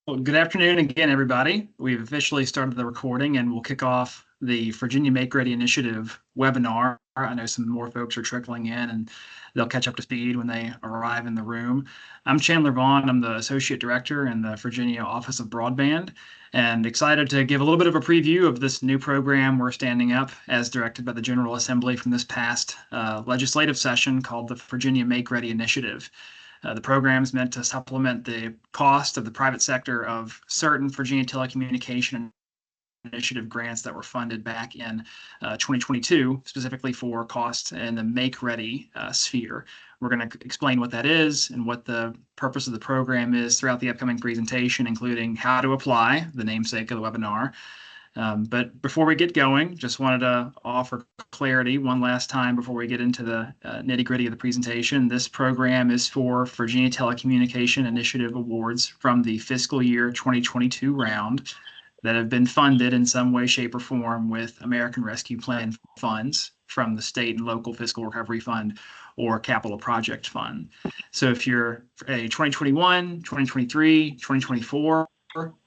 Well, good afternoon again, everybody. We've officially started the recording and we'll kick off the Virginia Make Ready Initiative webinar. I know some more folks are trickling in and they'll catch up to speed when they arrive in the room. I'm Chandler Vaughn. I'm the Associate Director in the Virginia Office of Broadband and excited to give a little bit of a preview of this new program we're standing up as directed by the General Assembly from this past legislative session called the Virginia Make Ready Initiative. The program is meant to supplement the cost of the private sector of certain Virginia telecommunication initiative grants that were funded back in 2022, specifically for costs in the Make Ready sphere. We're going to explain what that is and what the purpose of the program is throughout the upcoming presentation, including how to apply, the namesake of the webinar. But before we get going, just wanted to offer clarity one last time before we get into the nitty-gritty of the presentation. This program is for Virginia Telecommunication Initiative Awards from the fiscal year 2022 round that have been funded in some way, shape, or form with American Rescue Plan funds from the state and local fiscal recovery fund or capital project fund. So if you're a 2021, 2023, 2024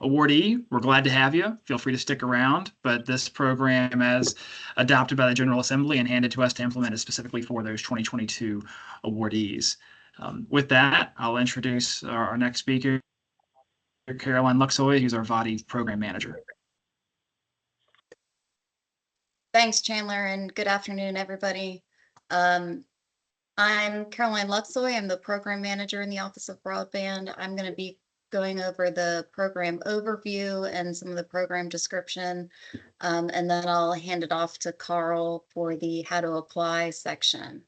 awardee, we're glad to have you. Feel free to stick around, but this program, as adopted by the General Assembly and handed to us to implement, is specifically for those 2022 awardees. With that, I'll introduce our next speaker, Caroline Luxoy, who's our VADI program manager. Thanks, Chandler, and good afternoon, everybody. I'm Caroline Luxoy. I'm the program manager in the Office of Broadband. I'm going to be going over the program overview and some of the program description, and then I'll hand it off to Carl for the how to apply section.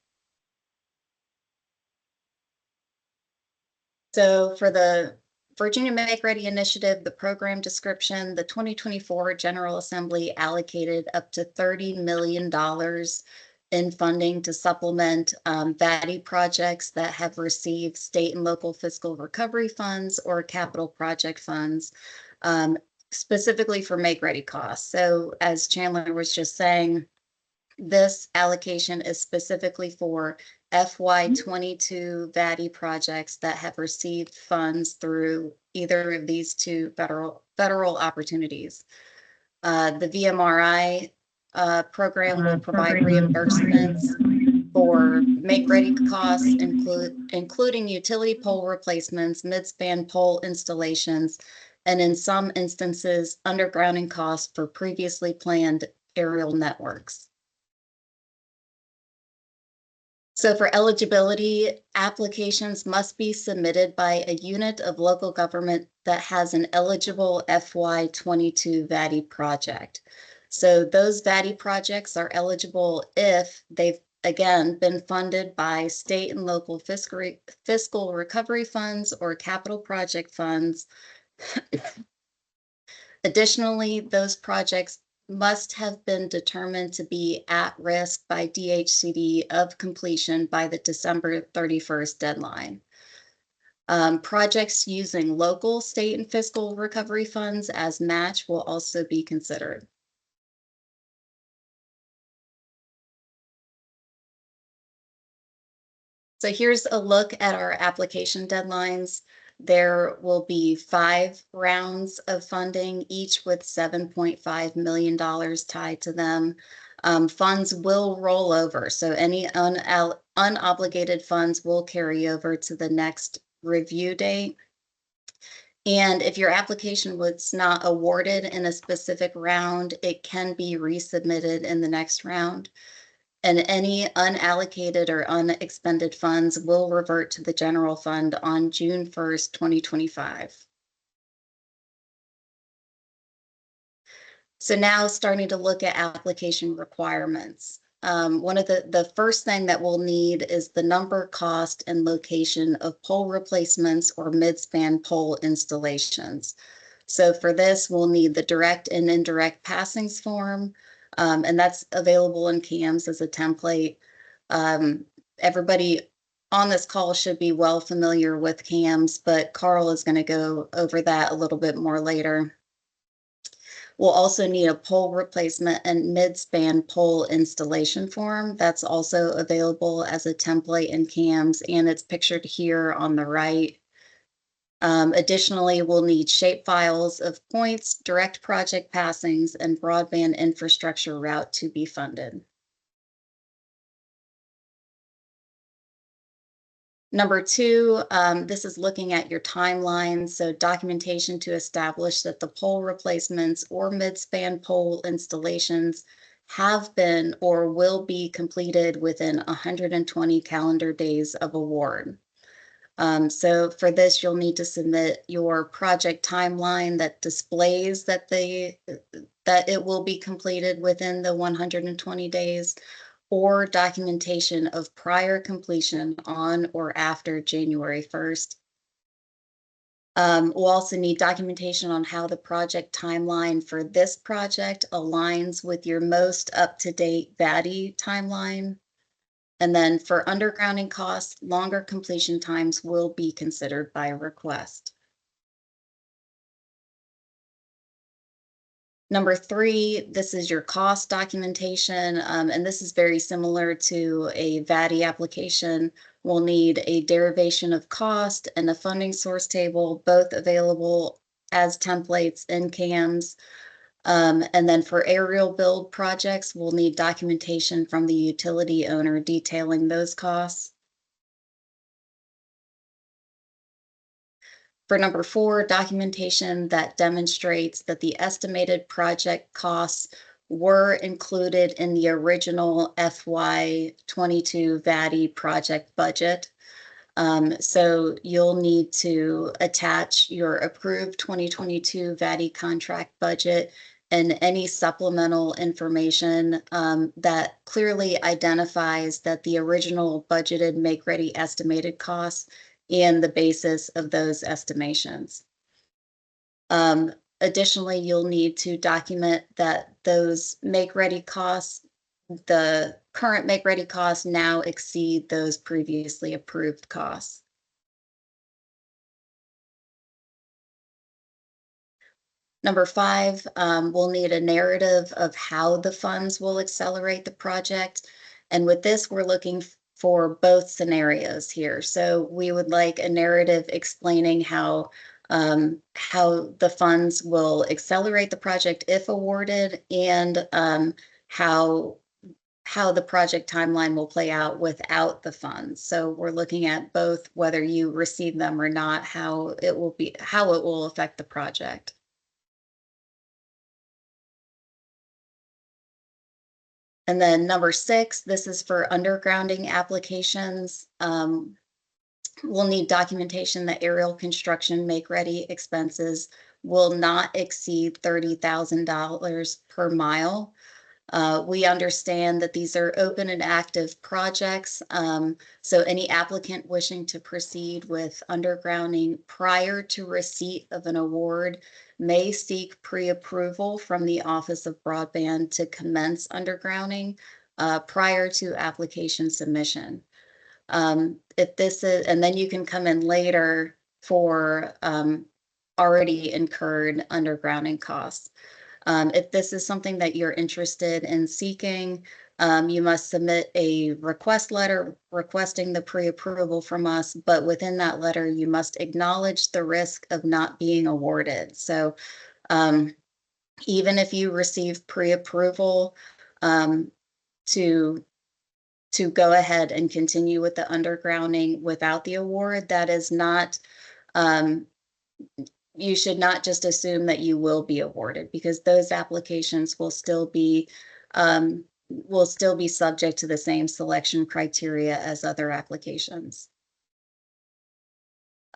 So for the Virginia Make Ready Initiative, the program description, the 2024 General Assembly allocated up to $30 million in funding to supplement VADI projects that have received state and local fiscal recovery funds or capital project funds, specifically for Make Ready costs. So as Chandler was just saying, this allocation is specifically for FY22 VADI projects that have received funds through either of these two federal opportunities. The VMRI program will provide reimbursements for make-ready costs, including utility pole replacements, mid-span pole installations, and in some instances, undergrounding costs for previously planned aerial networks. So for eligibility, applications must be submitted by a unit of local government that has an eligible FY22 VADI project. So those VADI projects are eligible if they've, again, been funded by state and local fiscal recovery funds or capital project funds. Additionally, those projects must have been determined to be at risk by DHCD of completion by the December 31st deadline. Projects using local, state, and fiscal recovery funds as match will also be considered. So here's a look at our application deadlines. There will be 5 rounds of funding, each with $7.5 million tied to them. Funds will roll over, so any unobligated funds will carry over to the next review date. And if your application was not awarded in a specific round, it can be resubmitted in the next round. And any unallocated or unexpended funds will revert to the general fund on June 1st, 2025. So now starting to look at application requirements. One of the first thing that we'll need is the number, cost, and location of pole replacements or mid-span pole installations. So for this, we'll need the direct and indirect passings form, and that's available in CAMS as a template. Everybody on this call should be well familiar with CAMS, but Carl is going to go over that a little bit more later. We'll also need a pole replacement and mid-span pole installation form. That's also available as a template in CAMS, and it's pictured here on the right. Additionally, we'll need shape files of points, direct project passings, and broadband infrastructure route to be funded. Number two, this is looking at your timeline. So documentation to establish that the pole replacements or mid-span pole installations have been or will be completed within 120 calendar days of award. So for this, you'll need to submit your project timeline that displays that that it will be completed within the 120 days, or documentation of prior completion on or after January 1st. We'll also need documentation on how the project timeline for this project aligns with your most up-to-date VATI timeline. And then for undergrounding costs, longer completion times will be considered by request. Number three, this is your cost documentation, and this is very similar to a VATI application. We'll need a derivation of cost and a funding source table, both available as templates in CAMS. And then for aerial build projects, we'll need documentation from the utility owner detailing those costs. For number four, documentation that demonstrates that the estimated project costs were included in the original FY22 VATI project budget. So you'll need to attach your approved 2022 VATI contract budget and any supplemental information that clearly identifies that the original budgeted make-ready estimated costs and the basis of those estimations. Additionally, you'll need to document that those make-ready costs, the current make-ready costs now exceed those previously approved costs. Number five, we'll need a narrative of how the funds will accelerate the project. And with this, we're looking for both scenarios here. So we would like a narrative explaining how the funds will accelerate the project if awarded, and how the project timeline will play out without the funds. So we're looking at both, whether you receive them or not, how it will affect the project. And then number six, this is for undergrounding applications. We'll need documentation that aerial construction make-ready expenses will not exceed $30,000 per mile. We understand that these are open and active projects, so any applicant wishing to proceed with undergrounding prior to receipt of an award may seek pre-approval from the Office of Broadband to commence undergrounding prior to application submission. If this is, and then you can come in later for already incurred undergrounding costs. If this is something that you're interested in seeking, you must submit a request letter requesting the pre-approval from us, but within that letter, you must acknowledge the risk of not being awarded. So even if you receive pre-approval to go ahead and continue with the undergrounding without the award, that is not, you should not just assume that you will be awarded, because those applications will still be subject to the same selection criteria as other applications.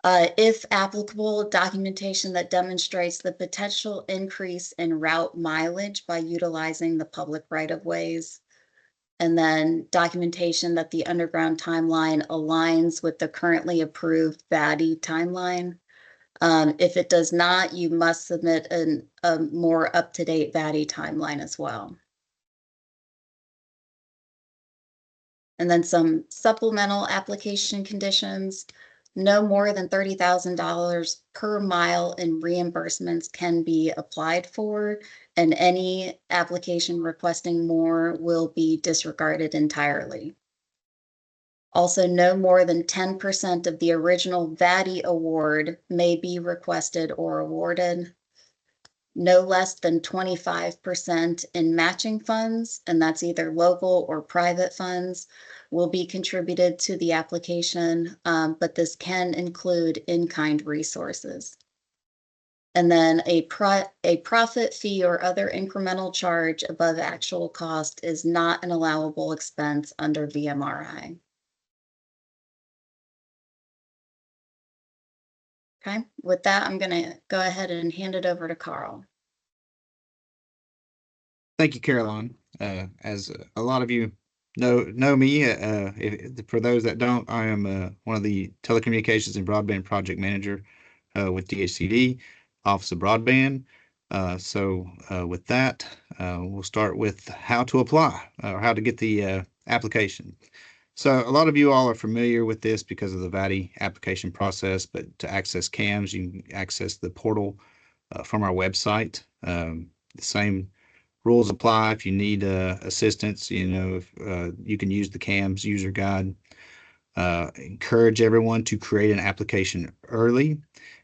If applicable, documentation that demonstrates the potential increase in route mileage by utilizing the public right-of-ways. And then documentation that the underground timeline aligns with the currently approved VATI timeline. If it does not, you must submit a more up-to-date VATI timeline as well. And then some supplemental application conditions. No more than $30,000 per mile in reimbursements can be applied for, and any application requesting more will be disregarded entirely. Also, no more than 10% of the original VATI award may be requested or awarded. No less than 25% in matching funds, and that's either local or private funds, will be contributed to the application, but this can include in-kind resources. And then a profit fee or other incremental charge above actual cost is not an allowable expense under VMRI. Okay, with that, I'm going to go ahead and hand it over to Carl. Thank you, Caroline. As a lot of you know me, for those that don't, I am one of the telecommunications and broadband project manager with DHCD, Office of Broadband. With that, we'll start with how to apply or how to get the application. So a lot of you all are familiar with this because of the VATI application process, but to access CAMS, you can access the portal from our website. The same rules apply. If you need assistance, if, you can use the CAMS user guide. Encourage everyone to create an application early.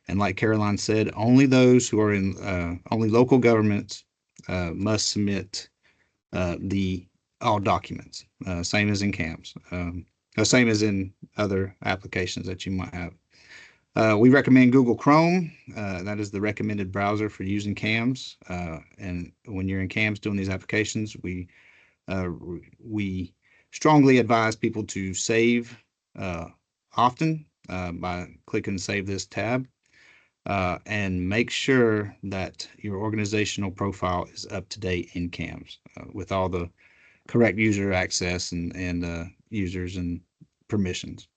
And like Caroline said, only those who are in, only local governments must submit all documents, same as in CAMS, same as in other applications that you might have. We recommend Google Chrome. That is the recommended browser for using CAMS. And when you're in CAMS doing these applications, we strongly advise people to save often by clicking Save This tab. And make sure that your organizational profile is up to date in CAMS with all the correct user access and users and permissions.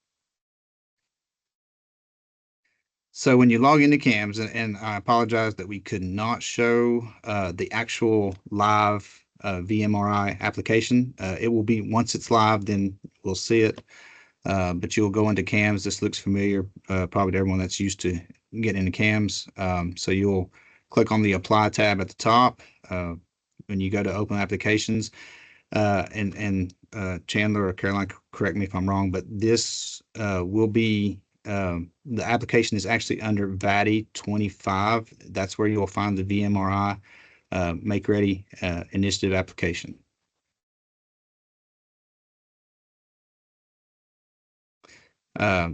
So when you log into CAMS, and I apologize that we could not show the actual live VMRI application. It will be, once it's live, then we'll see it. But you'll go into CAMS. This looks familiar, probably to everyone that's used to getting into CAMS. So you'll click on the Apply tab at the top. When you go to Open Applications, and Chandler or Caroline, correct me if I'm wrong, but this will be, the application is actually under VATI 25. That's where you'll find the VMRI Make Ready Initiative application.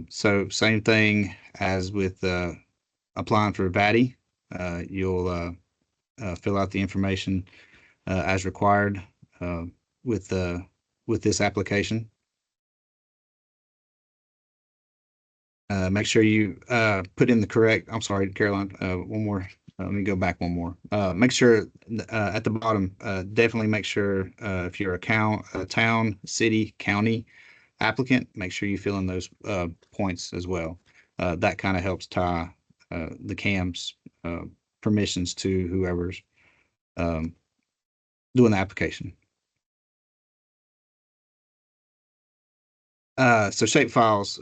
So same thing as with applying for VATI. You'll fill out the information as required with this application. Make sure you put in the correct, I'm sorry, Caroline, one more. Let me go back one more. Make sure at the bottom, definitely make sure if you're a town, city, county applicant, make sure you fill in those points as well. That kind of helps tie the CAMS permissions to whoever's doing the application. So shape files.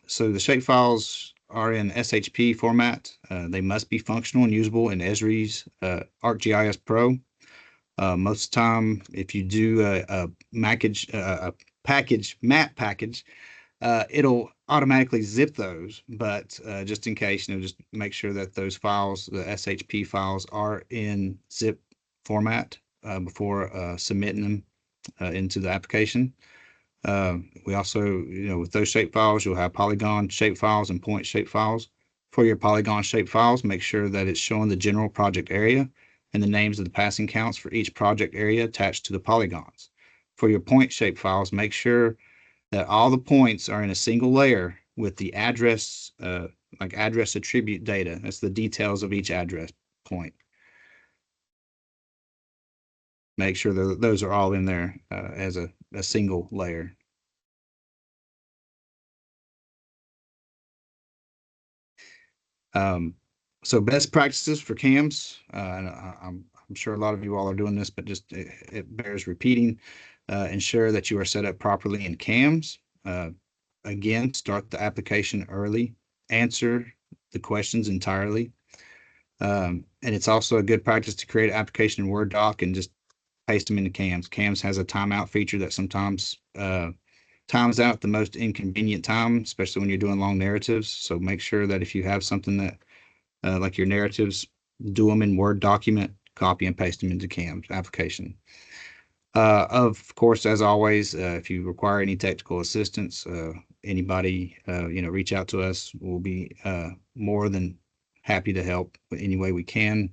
So the shape files are in SHP format. They must be functional and usable in Esri's ArcGIS Pro. Most of the time, if you do a map package, it'll automatically zip those. But just in case, just make sure that those files, the SHP files, are in zip format before submitting them into the application. We also, with those shape files, you'll have polygon shape files and point shape files. For your polygon shape files, make sure that it's showing the general project area and the names of the passing counts for each project area attached to the polygons. For your point shape files, make sure that all the points are in a single layer with the address, like address attribute data. That's the details of each address point. Make sure that those are all in there as a single layer. So best practices for CAMS, and I'm sure a lot of you all are doing this, but just it bears repeating. Ensure that you are set up properly in CAMS. Again, start the application early. Answer the questions entirely. And it's also a good practice to create an application in Word doc and just paste them into CAMS. CAMS has a timeout feature that sometimes times out the most inconvenient time, especially when you're doing long narratives. So make sure that if you have something that, like your narratives, do them in Word document, copy and paste them into CAM's application. Of course, as always, if you require any technical assistance, anybody, reach out to us. We'll be more than happy to help any way we can.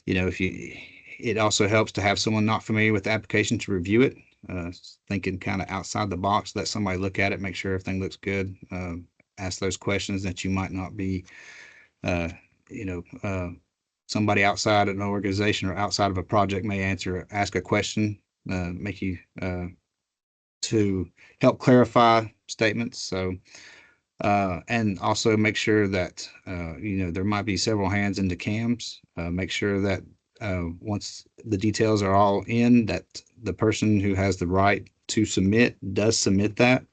It also helps to have someone not familiar with the application to review it, thinking kind of outside the box, let somebody look at it, make sure everything looks good, ask those questions that you might not be, somebody outside an organization or outside of a project may ask a question, make you to help clarify statements. So, and also make sure that, there might be several hands into CAMs. Make sure that once the details are all in, that the person who has the right to submit does submit that.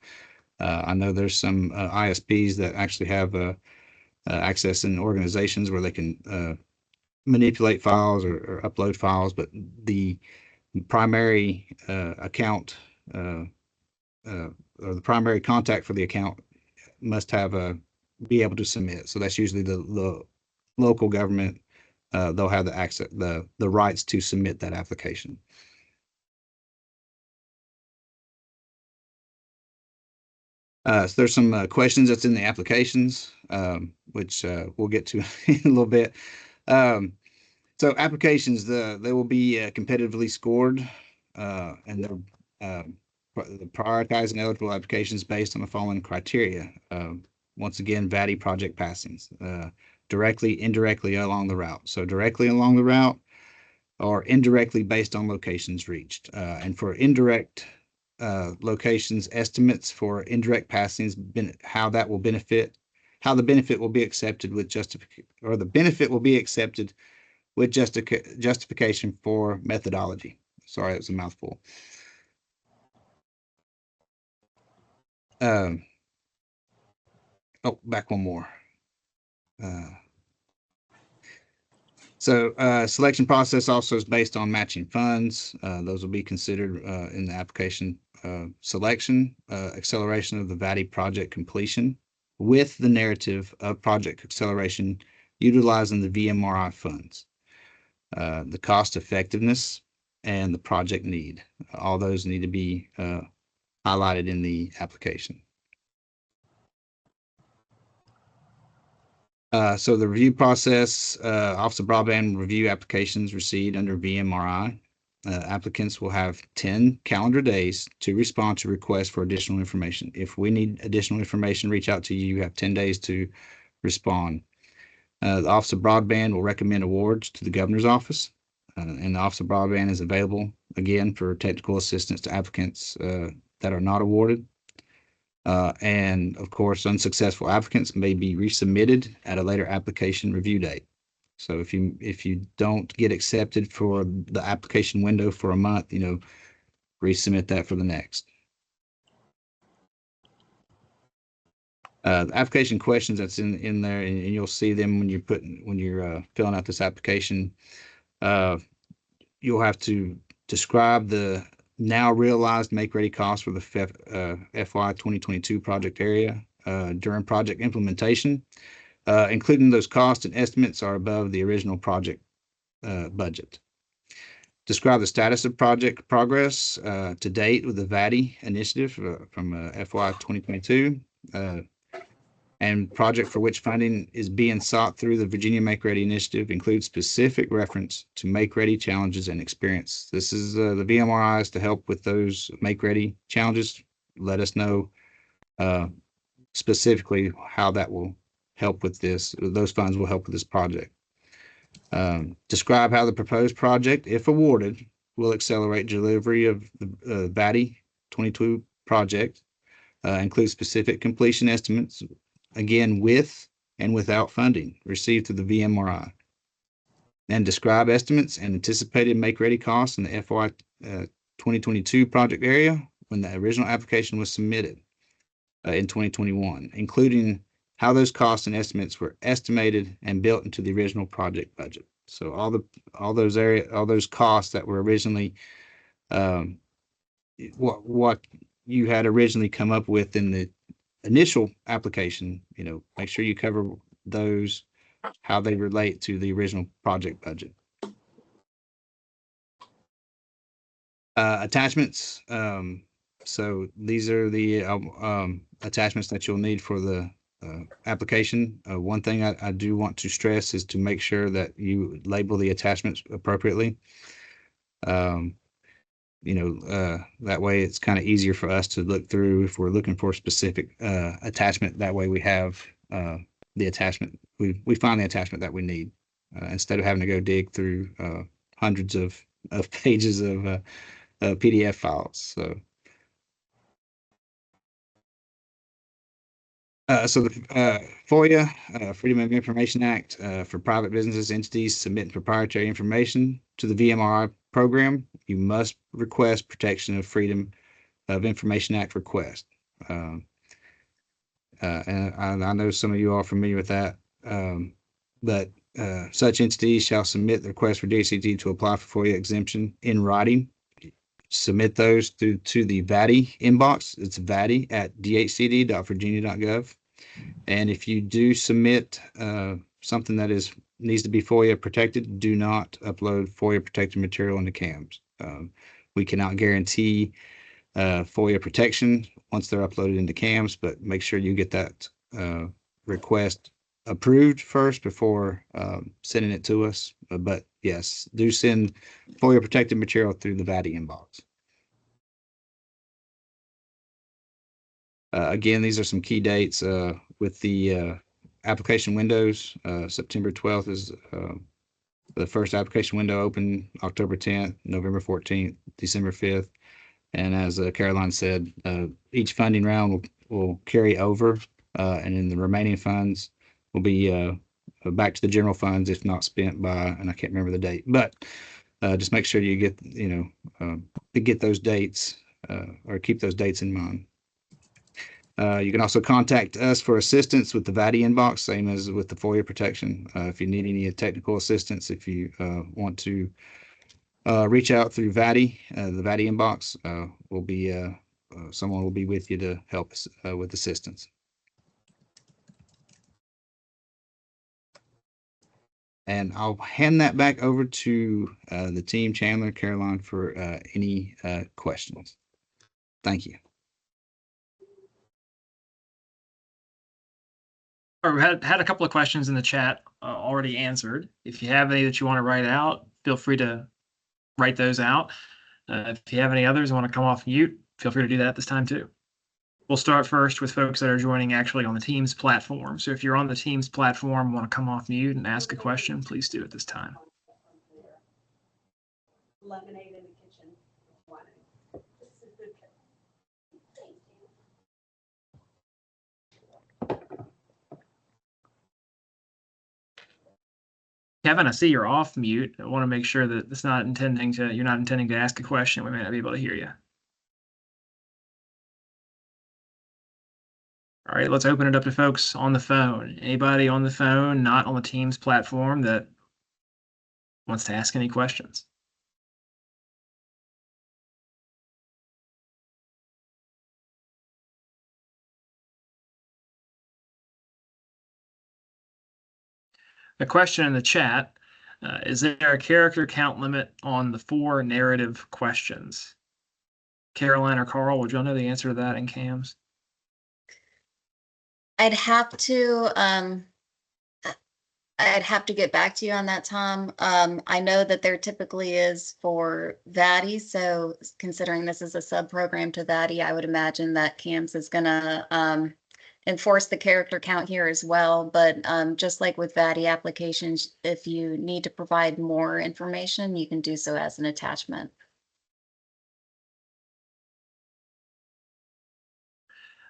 I know there's some ISPs that actually have access in organizations where they can manipulate files or upload files, but the primary account or the primary contact for the account must have be able to submit. So that's usually the local government. They'll have the access, the rights to submit that application. So there's some questions that's in the applications, which we'll get to in a little bit. So applications, they will be competitively scored, and they're prioritizing eligible applications based on the following criteria. Once again, VATI project passings, directly, indirectly along the route. So directly along the route or indirectly based on locations reached. And for indirect locations, estimates for indirect passings, how the benefit will be accepted with justification for methodology. Sorry, that was a mouthful. Back one more. Selection process also is based on matching funds. Those will be considered in the application selection, acceleration of the VATI project completion with the narrative of project acceleration utilizing the VMRI funds, the cost effectiveness, and the project need. All those need to be highlighted in the application. So the review process, Office of Broadband review applications received under VMRI. Applicants will have 10 calendar days to respond to requests for additional information. If we need additional information, reach out to you. You have 10 days to respond. The Office of Broadband will recommend awards to the Governor's Office, and the Office of Broadband is available, again, for technical assistance to applicants that are not awarded. And of course, unsuccessful applicants may be resubmitted at a later application review date. So if you don't get accepted for the application window for a month, resubmit that for the next. The application questions that's in there, and you'll see them when you're filling out this application. You'll have to describe the now realized make-ready costs for the FY 2022 project area during project implementation, including those costs and estimates are above the original project budget. Describe the status of project progress to date with the VATI initiative from FY 2022 and project for which funding is being sought through the Virginia Make Ready Initiative includes specific reference to Make Ready challenges and experience. This is the VMRIs to help with those Make Ready challenges. Let us know specifically how that will help with this. Those funds will help with this project. Describe how the proposed project, if awarded, will accelerate delivery of the VATI 22 project, include specific completion estimates, again, with and without funding received through the VMRI, and describe estimates and anticipated make-ready costs in the FY 2022 project area when the original application was submitted in 2021, including how those costs and estimates were estimated and built into the original project budget. So all those costs that were originally what you had originally come up with in the initial application. Make sure you cover those, how they relate to the original project budget. Attachments. So these are the attachments that you'll need for the application. One thing I do want to stress is to make sure that you label the attachments appropriately. That way it's kind of easier for us to look through if we're looking for a specific attachment. That way we have the attachment. We find the attachment that we need instead of having to go dig through hundreds of pages of PDF files. So the FOIA, Freedom of Information Act, for private businesses, entities submitting proprietary information to the VMRI program, you must request protection of Freedom of Information Act request. And I know some of you are familiar with that, but such entities shall submit the request for DHCD to apply for FOIA exemption in writing. Submit those to the VADI inbox. It's VADI@dhcd.virginia.gov. And if you do submit something that needs to be FOIA protected, do not upload FOIA protected material into CAMS. We cannot guarantee FOIA protection once they're uploaded into CAMS, but make sure you get that request approved first before sending it to us. But yes, do send FOIA protected material through the VADI inbox. Again, these are some key dates with the application windows. September 12th is the first application window open, October 10th, November 14th, December 5th. And as Caroline said, each funding round will carry over, and then the remaining funds will be back to the general funds if not spent by, and I can't remember the date, but just make sure you get, to get those dates or keep those dates in mind. You can also contact us for assistance with the VADI inbox, same as with the FOIA protection. If you need any technical assistance, if you want to reach out through VADI, the VADI inbox, someone will be with you to help us with assistance. And I'll hand that back over to the team, Chandler, Caroline, for any questions. Thank you. We had a couple of questions in the chat already answered. If you have any that you want to write out, feel free to write those out. If you have any others and want to come off mute, feel free to do that at this time too. We'll start first with folks that are joining actually on the Teams platform. So if you're on the Teams platform, want to come off mute and ask a question, please do at this time. Lemonade in the kitchen. Kevin, I see you're off mute. I want to make sure that you're not intending to ask a question. We may not be able to hear you. All right, let's open it up to folks on the phone. Anybody on the phone, not on the Teams platform, that wants to ask any questions? A question in the chat, is there a character count limit on the 4 narrative questions? Caroline or Carl, would you know the answer to that in CAMS? I'd have to get back to you on that, Tom. I know that there typically is for VADI, so considering this is a sub-program to VADI, I would imagine that CAMS is gonna enforce the character count here as well. But just like with VADI applications, if you need to provide more information, you can do so as an attachment.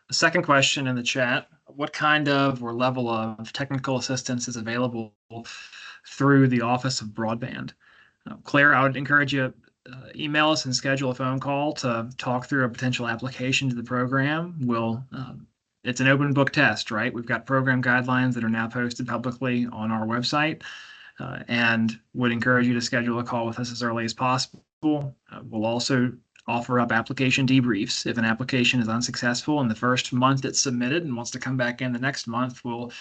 The second question in the chat, what kind of or level of technical assistance is available through the Office of Broadband? Claire, I would encourage you email us and schedule a phone call to talk through a potential application to the program. It's an open book test, right? We've got program guidelines that are now posted publicly on our website, and would encourage you to schedule a call with us as early as possible. We'll also offer up application debriefs. If an application is unsuccessful in the first month it's submitted and wants to come back in the next month, we'll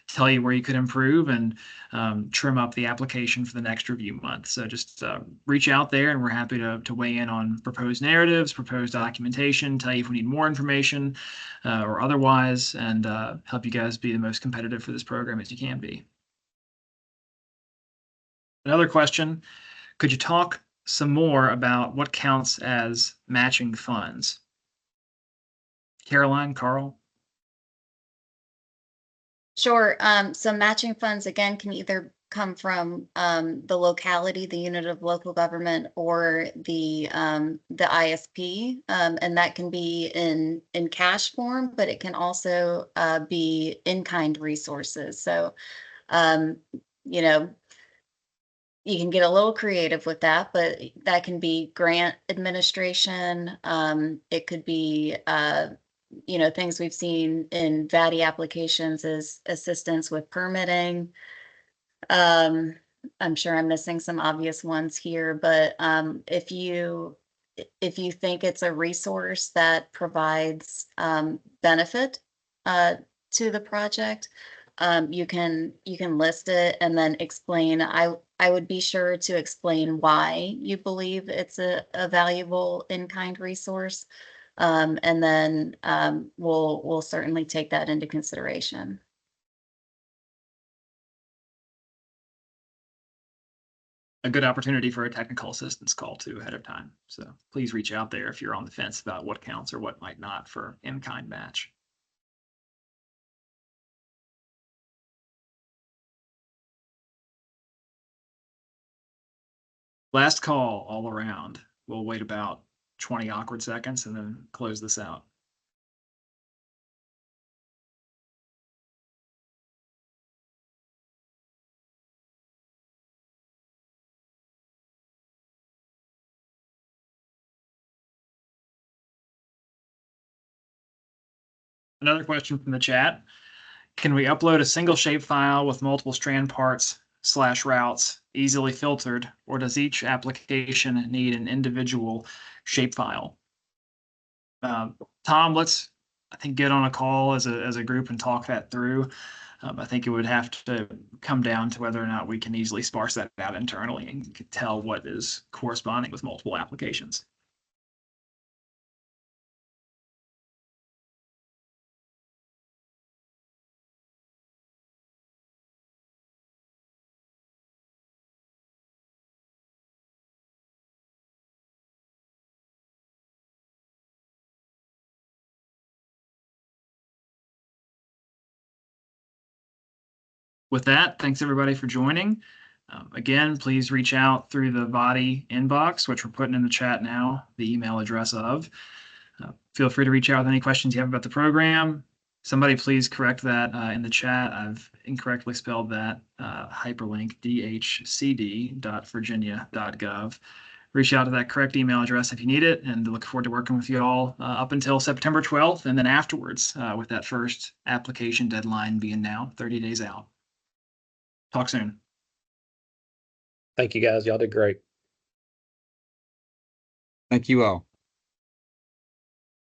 tell you where you could improve and trim up the application for the next review month. So just reach out there, and we're happy to weigh in on proposed narratives, proposed documentation, tell you if we need more information or otherwise, and help you guys be the most competitive for this program as you can be. Another question, could you talk some more about what counts as matching funds? Caroline, Carl? Sure. So matching funds, again, can either come from the locality, the unit of local government, or the ISP, and that can be in cash form, but it can also be in-kind resources. So, you know, you can get a little creative with that, but that can be grant administration. It could be things we've seen in VATI applications is assistance with permitting. I'm sure I'm missing some obvious ones here, but if you think it's a resource that provides benefit to the project, you can list it and then explain. I would be sure to explain why you believe it's a valuable in-kind resource. And then we'll certainly take that into consideration. A good opportunity for a technical assistance call too ahead of time. So please reach out there if you're on the fence about what counts or what might not for in-kind match. Last call all around. We'll wait about 20 awkward seconds and then close this out. Another question from the chat. Can we upload a single shapefile with multiple strand parts / routes easily filtered, or does each application need an individual shapefile? Tom, let's, I think, get on a call as a group and talk that through. I think it would have to come down to whether or not we can easily sparse that out internally and tell what is corresponding with multiple applications. With that, thanks everybody for joining. Again, please reach out through the VADI inbox, which we're putting in the chat now, the email address of. Feel free to reach out with any questions you have about the program. Somebody please correct that in the chat. I've incorrectly spelled that hyperlink dhcd.virginia.gov. Reach out to that correct email address if you need it, and look forward to working with you all up until September 12th and then afterwards with that first application deadline being now 30 days out. Talk soon. Thank you, guys. Y'all did great. Thank you all.